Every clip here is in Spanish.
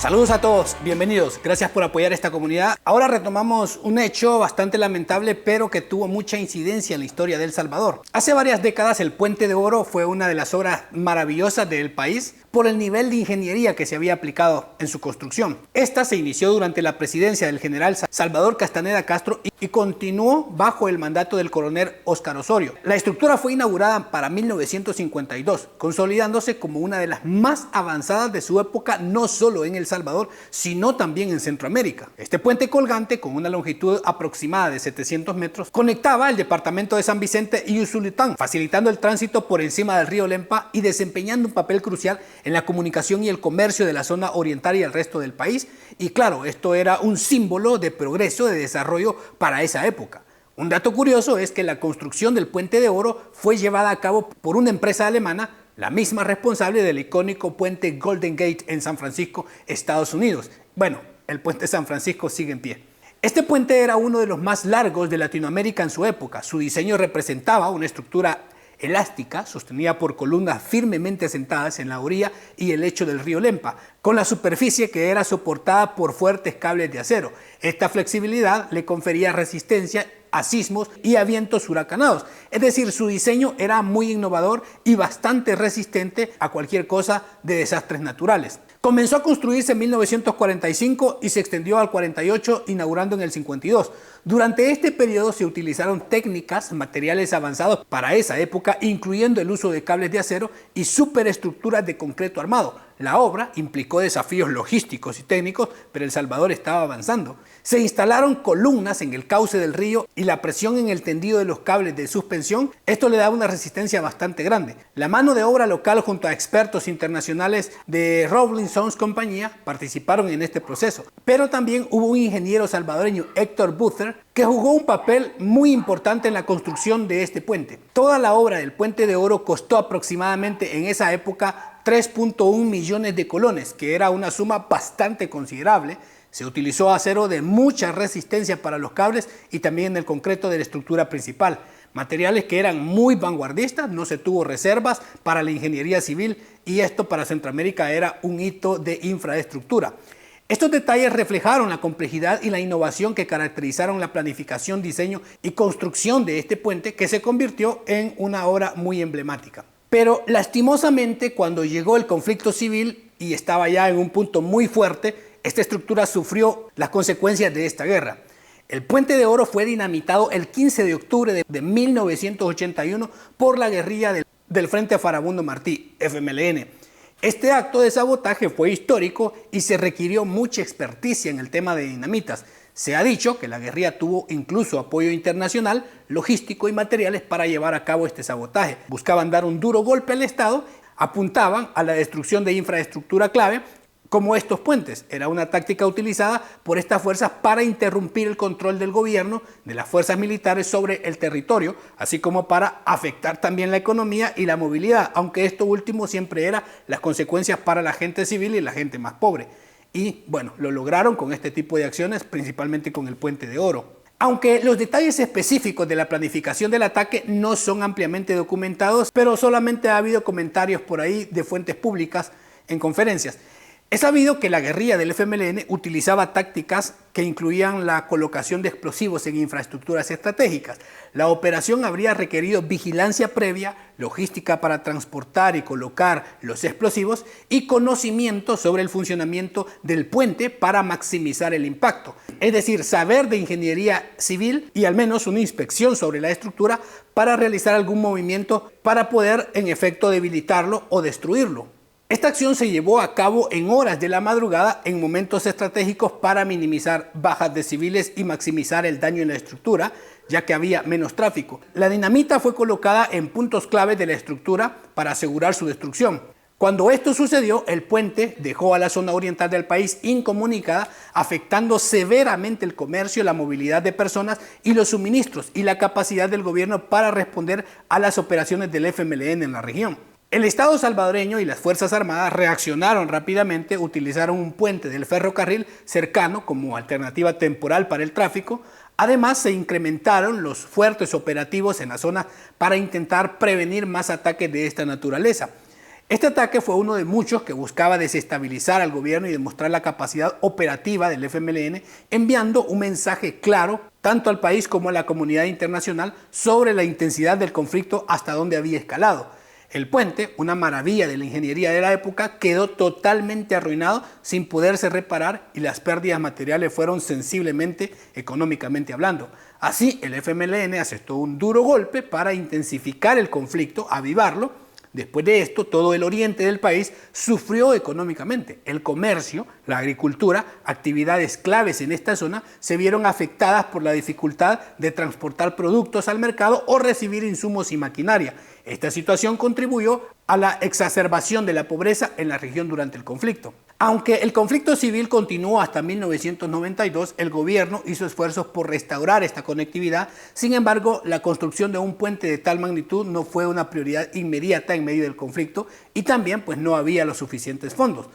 Saludos a todos, bienvenidos, gracias por apoyar esta comunidad. Ahora retomamos un hecho bastante lamentable, pero que tuvo mucha incidencia en la historia de El Salvador. Hace varias décadas el Puente de Oro fue una de las obras maravillosas del país por el nivel de ingeniería que se había aplicado en su construcción. Esta se inició durante la presidencia del general Salvador Castaneda Castro y continuó bajo el mandato del coronel Óscar Osorio. La estructura fue inaugurada para 1952, consolidándose como una de las más avanzadas de su época, no solo en El Salvador, sino también en Centroamérica. Este puente colgante, con una longitud aproximada de 700 metros, conectaba el departamento de San Vicente y Usulután, facilitando el tránsito por encima del río Lempa y desempeñando un papel crucial en la comunicación y el comercio de la zona oriental y el resto del país. Y claro, esto era un símbolo de progreso, de desarrollo para esa época. Un dato curioso es que la construcción del Puente de Oro fue llevada a cabo por una empresa alemana, la misma responsable del icónico puente Golden Gate en San Francisco, Estados Unidos. Bueno, el puente San Francisco sigue en pie. Este puente era uno de los más largos de Latinoamérica en su época. Su diseño representaba una estructura elástica, sostenida por columnas firmemente asentadas en la orilla y el lecho del río Lempa, con la superficie que era soportada por fuertes cables de acero. Esta flexibilidad le confería resistencia a sismos y a vientos huracanados. Es decir, su diseño era muy innovador y bastante resistente a cualquier cosa de desastres naturales. Comenzó a construirse en 1945 y se extendió al 48, inaugurando en el 52. Durante este periodo se utilizaron técnicas, materiales avanzados para esa época, incluyendo el uso de cables de acero y superestructuras de concreto armado. La obra implicó desafíos logísticos y técnicos, pero El Salvador estaba avanzando. Se instalaron columnas en el cauce del río y la presión en el tendido de los cables de suspensión, esto le daba una resistencia bastante grande. La mano de obra local junto a expertos internacionales de Rolling Stones compañía participaron en este proceso. Pero también hubo un ingeniero salvadoreño, Héctor Buther, que jugó un papel muy importante en la construcción de este puente. Toda la obra del Puente de Oro costó aproximadamente en esa época 3.1 millones de colones, que era una suma bastante considerable. Se utilizó acero de mucha resistencia para los cables y también el concreto de la estructura principal. Materiales que eran muy vanguardistas, no se tuvo reservas para la ingeniería civil y esto para Centroamérica era un hito de infraestructura. Estos detalles reflejaron la complejidad y la innovación que caracterizaron la planificación, diseño y construcción de este puente, que se convirtió en una obra muy emblemática. Pero lastimosamente, cuando llegó el conflicto civil y estaba ya en un punto muy fuerte, esta estructura sufrió las consecuencias de esta guerra. El Puente de Oro fue dinamitado el 15 de octubre de 1981 por la guerrilla del Frente Farabundo Martí, FMLN. Este acto de sabotaje fue histórico y se requirió mucha experticia en el tema de dinamitas. Se ha dicho que la guerrilla tuvo incluso apoyo internacional, logístico y materiales para llevar a cabo este sabotaje. Buscaban dar un duro golpe al Estado, apuntaban a la destrucción de infraestructura clave, como estos puentes. Era una táctica utilizada por estas fuerzas para interrumpir el control del gobierno, de las fuerzas militares sobre el territorio, así como para afectar también la economía y la movilidad, aunque esto último siempre era las consecuencias para la gente civil y la gente más pobre. Y bueno, lo lograron con este tipo de acciones, principalmente con el Puente de Oro. Aunque los detalles específicos de la planificación del ataque no son ampliamente documentados, pero solamente ha habido comentarios por ahí de fuentes públicas en conferencias. Es sabido que la guerrilla del FMLN utilizaba tácticas que incluían la colocación de explosivos en infraestructuras estratégicas. La operación habría requerido vigilancia previa, logística para transportar y colocar los explosivos y conocimiento sobre el funcionamiento del puente para maximizar el impacto. Es decir, saber de ingeniería civil y al menos una inspección sobre la estructura para realizar algún movimiento para poder en efecto debilitarlo o destruirlo. Esta acción se llevó a cabo en horas de la madrugada en momentos estratégicos para minimizar bajas de civiles y maximizar el daño en la estructura, ya que había menos tráfico. La dinamita fue colocada en puntos clave de la estructura para asegurar su destrucción. Cuando esto sucedió, el puente dejó a la zona oriental del país incomunicada, afectando severamente el comercio, la movilidad de personas y los suministros y la capacidad del gobierno para responder a las operaciones del FMLN en la región. El Estado salvadoreño y las Fuerzas Armadas reaccionaron rápidamente, utilizaron un puente del ferrocarril cercano como alternativa temporal para el tráfico. Además, se incrementaron los fuertes operativos en la zona para intentar prevenir más ataques de esta naturaleza. Este ataque fue uno de muchos que buscaba desestabilizar al gobierno y demostrar la capacidad operativa del FMLN, enviando un mensaje claro tanto al país como a la comunidad internacional sobre la intensidad del conflicto hasta donde había escalado. El puente, una maravilla de la ingeniería de la época, quedó totalmente arruinado sin poderse reparar y las pérdidas materiales fueron sensiblemente económicamente hablando. Así, el FMLN asestó un duro golpe para intensificar el conflicto, avivarlo. Después de esto, todo el oriente del país sufrió económicamente. El comercio, la agricultura, actividades claves en esta zona se vieron afectadas por la dificultad de transportar productos al mercado o recibir insumos y maquinaria. Esta situación contribuyó a la exacerbación de la pobreza en la región durante el conflicto. Aunque el conflicto civil continuó hasta 1992, el gobierno hizo esfuerzos por restaurar esta conectividad. Sin embargo, la construcción de un puente de tal magnitud no fue una prioridad inmediata en medio del conflicto y también pues no había los suficientes fondos.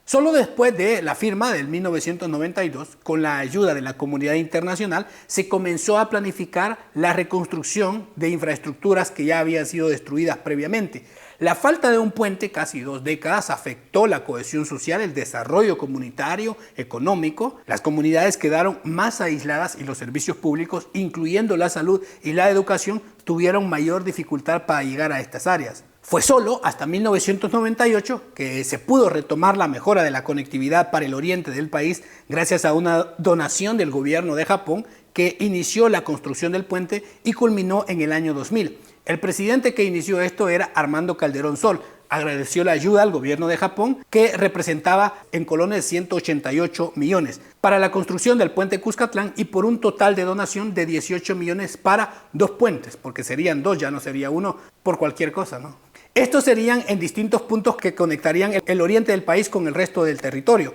Solo después de la firma del 1992, con la ayuda de la comunidad internacional, se comenzó a planificar la reconstrucción de infraestructuras que ya habían sido destruidas previamente. La falta de un puente, casi 2 décadas, afectó la cohesión social, el desarrollo comunitario, económico. Las comunidades quedaron más aisladas y los servicios públicos, incluyendo la salud y la educación, tuvieron mayor dificultad para llegar a estas áreas. Fue solo hasta 1998 que se pudo retomar la mejora de la conectividad para el oriente del país gracias a una donación del gobierno de Japón que inició la construcción del puente y culminó en el año 2000. El presidente que inició esto era Armando Calderón Sol. Agradeció la ayuda al gobierno de Japón, que representaba en colones 188 millones para la construcción del puente Cuscatlán y por un total de donación de 18 millones para 2 puentes, porque serían 2, ya no sería uno por cualquier cosa, ¿no? Estos serían en distintos puntos que conectarían el oriente del país con el resto del territorio.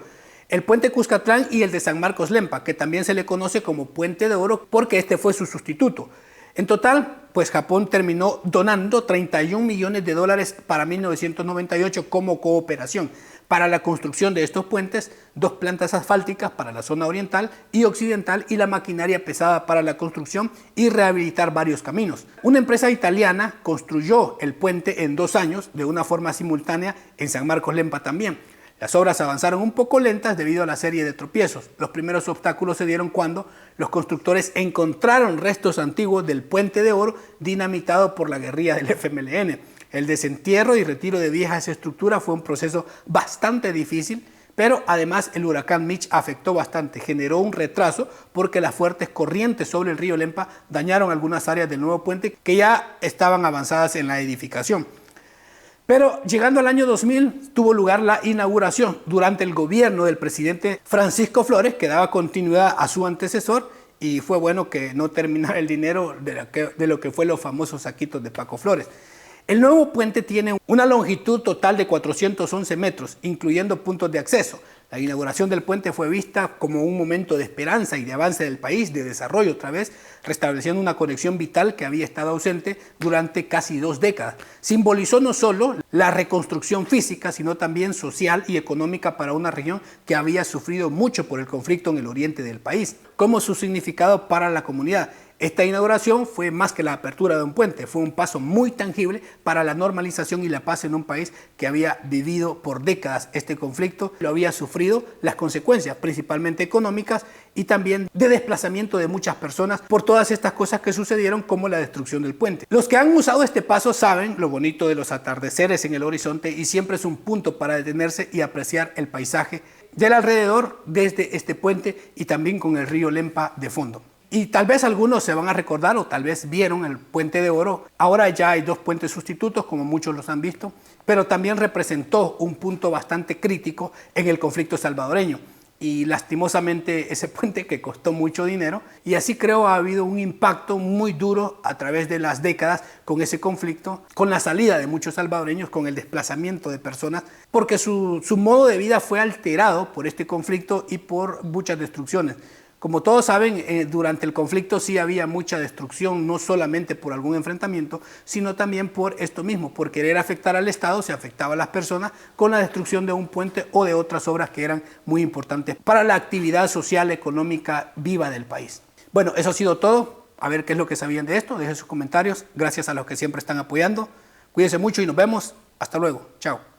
El puente Cuscatlán y el de San Marcos Lempa, que también se le conoce como Puente de Oro porque este fue su sustituto. En total, pues Japón terminó donando 31 millones de dólares para 1998 como cooperación para la construcción de estos puentes, 2 plantas asfálticas para la zona oriental y occidental y la maquinaria pesada para la construcción y rehabilitar varios caminos. Una empresa italiana construyó el puente en 2 años de una forma simultánea en San Marcos Lempa también. Las obras avanzaron un poco lentas debido a la serie de tropiezos. Los primeros obstáculos se dieron cuando los constructores encontraron restos antiguos del Puente de Oro dinamitado por la guerrilla del FMLN. El desentierro y retiro de viejas estructuras fue un proceso bastante difícil, pero además el huracán Mitch afectó bastante, generó un retraso porque las fuertes corrientes sobre el río Lempa dañaron algunas áreas del nuevo puente que ya estaban avanzadas en la edificación. Pero llegando al año 2000 tuvo lugar la inauguración durante el gobierno del presidente Francisco Flores, que daba continuidad a su antecesor, y fue bueno que no terminara el dinero de lo que fue los famosos saquitos de Paco Flores. El nuevo puente tiene una longitud total de 411 metros, incluyendo puntos de acceso. La inauguración del puente fue vista como un momento de esperanza y de avance del país, de desarrollo otra vez, restableciendo una conexión vital que había estado ausente durante casi 2 décadas. Simbolizó no solo la reconstrucción física, sino también social y económica para una región que había sufrido mucho por el conflicto en el oriente del país, como su significado para la comunidad. Esta inauguración fue más que la apertura de un puente, fue un paso muy tangible para la normalización y la paz en un país que había vivido por décadas este conflicto, lo había sufrido las consecuencias, principalmente económicas y también de desplazamiento de muchas personas por todas estas cosas que sucedieron como la destrucción del puente. Los que han usado este paso saben lo bonito de los atardeceres en el horizonte y siempre es un punto para detenerse y apreciar el paisaje del alrededor desde este puente y también con el río Lempa de fondo. Y tal vez algunos se van a recordar o tal vez vieron el Puente de Oro. Ahora ya hay 2 puentes sustitutos, como muchos los han visto, pero también representó un punto bastante crítico en el conflicto salvadoreño. Y lastimosamente ese puente que costó mucho dinero y así creo ha habido un impacto muy duro a través de las décadas con ese conflicto, con la salida de muchos salvadoreños, con el desplazamiento de personas, porque su modo de vida fue alterado por este conflicto y por muchas destrucciones. Como todos saben, durante el conflicto sí había mucha destrucción, no solamente por algún enfrentamiento, sino también por esto mismo, por querer afectar al Estado, se afectaba a las personas con la destrucción de un puente o de otras obras que eran muy importantes para la actividad social, económica viva del país. Bueno, eso ha sido todo. A ver qué es lo que sabían de esto, dejen sus comentarios. Gracias a los que siempre están apoyando. Cuídense mucho y nos vemos. Hasta luego. Chao.